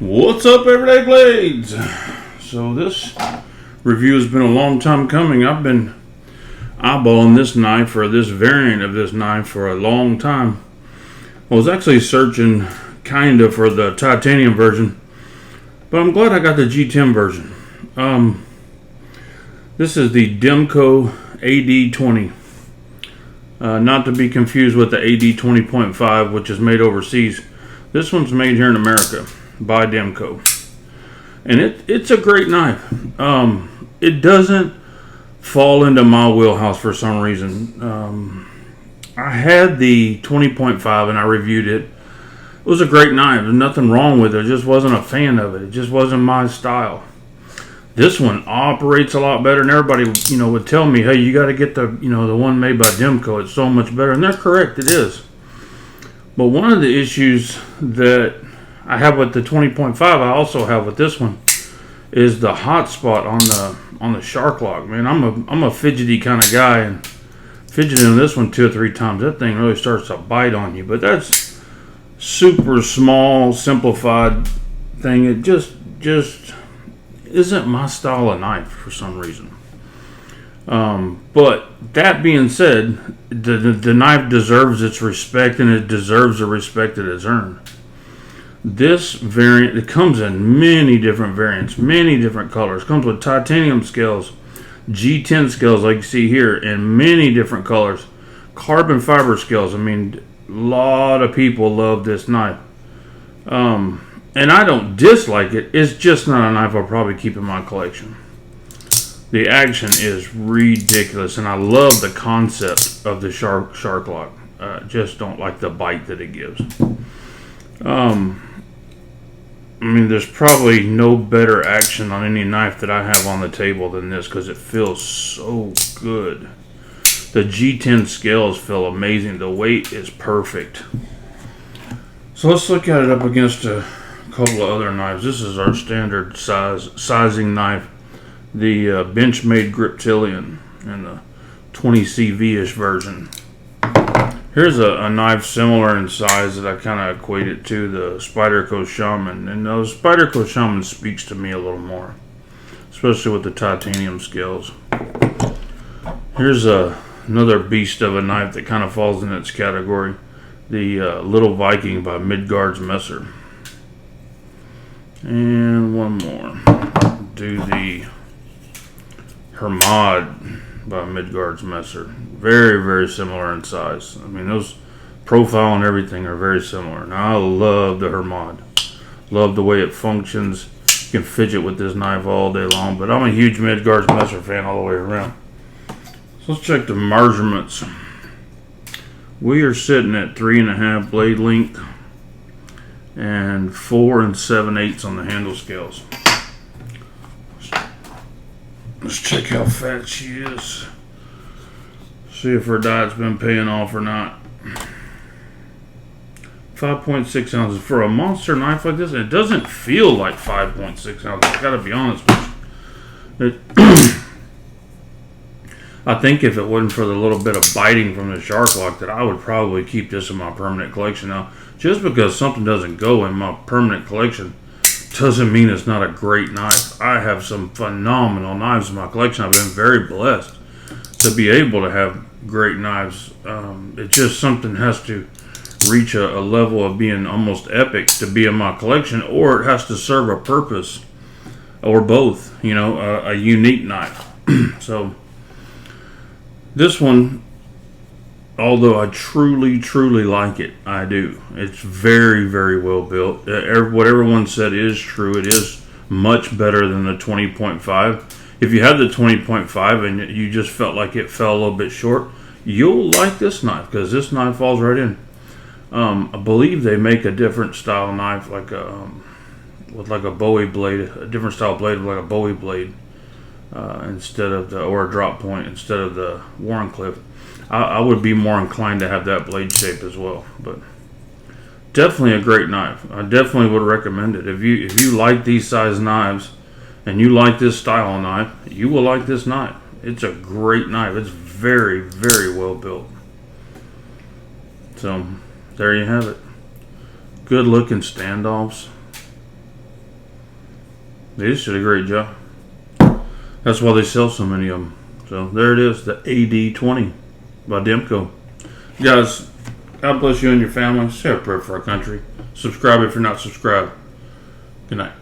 What's up, Everyday Blades? So this review has been a long time coming. I've been eyeballing this knife, or this variant of this knife, for a long time. I was actually searching kind of for the titanium version, but I'm glad I got the G10 version. This is the Demko AD20. Not to be confused with the AD20.5, which is made overseas. This one's made here in America by Demko, and it's a great knife. It doesn't fall into my wheelhouse for some reason. I had the 20.5 and I reviewed it. It was a great knife. There's nothing wrong with it. I just wasn't a fan of it. It just wasn't my style. This one operates a lot better, and everybody, would tell me, "Hey, you got to get the one made by Demko. It's so much better," and they're correct. It is. But one of the issues that I have with the 20.5, I also have with this one, is the hot spot on the shark lock. Man, I'm a fidgety kind of guy, and fidgeting on this one 2 or 3 times, that thing really starts to bite on you. But that's super small, simplified thing. It just isn't my style of knife for some reason. But that being said, the knife deserves its respect, and it deserves the respect it has earned. This variant, it comes in many different variants, many different colors. It comes with titanium scales, G10 scales like you see here, in many different colors. Carbon fiber scales. I mean, a lot of people love this knife. And I don't dislike it. It's just not a knife I'll probably keep in my collection. The action is ridiculous, and I love the concept of the shark lock. Just don't like the bite that it gives. I mean, there's probably no better action on any knife that I have on the table than this, because it feels so good. The G10 scales feel amazing. The weight is perfect. So let's look at it up against a couple of other knives. This is our standard sizing knife, the Benchmade Griptilian, and the 20CV-ish version. Here's a knife similar in size that I kind of equate it to, the Spyderco Shaman. And the Spyderco Shaman speaks to me a little more, especially with the titanium scales. Here's another beast of a knife that kind of falls in its category, the Little Viking by Midgard's Messer. And one more. Do the Hermod by Midgard's Messer. Very, very similar in size. I mean, those profile and everything are very similar. Now, I love the Hermod. Love the way it functions. You can fidget with this knife all day long, but I'm a huge Midgard's Messer fan all the way around. So let's check the measurements. We are sitting at 3.5 blade length and 4 7/8 on the handle scales. Let's check how fat she is. See if her diet's been paying off or not. 5.6 ounces for a monster knife like this. It doesn't feel like 5.6 ounces. I gotta be honest with you. I think if it wasn't for the little bit of biting from the shark lock, that I would probably keep this in my permanent collection. Now, just because something doesn't go in my permanent collection doesn't mean it's not a great knife. I have some phenomenal knives in my collection. I've been very blessed to be able to have great knives. It just something has to reach a level of being almost epic to be in my collection, or it has to serve a purpose, or both. A unique knife. So this one, although I truly, truly like it, I do. It's very, very well built. What everyone said is true. It is much better than the 20.5. If you had the 20.5 and you just felt like it fell a little bit short, you'll like this knife, because this knife falls right in. I believe they make a different style knife, with like a Bowie blade, a different style blade with like a Bowie blade, instead of or a drop point instead of the Warncliffe. I would be more inclined to have that blade shape as well. But definitely a great knife. I definitely would recommend it. If you like these size knives and you like this style of knife, you will like this knife. It's a great knife. It's very, very well built. So there you have it. Good looking standoffs. They just did a great job. That's why they sell so many of them. So there it is, the AD20 by Demko. Guys, God bless you and your family. Say a prayer for our country. Subscribe if you're not subscribed. Good night.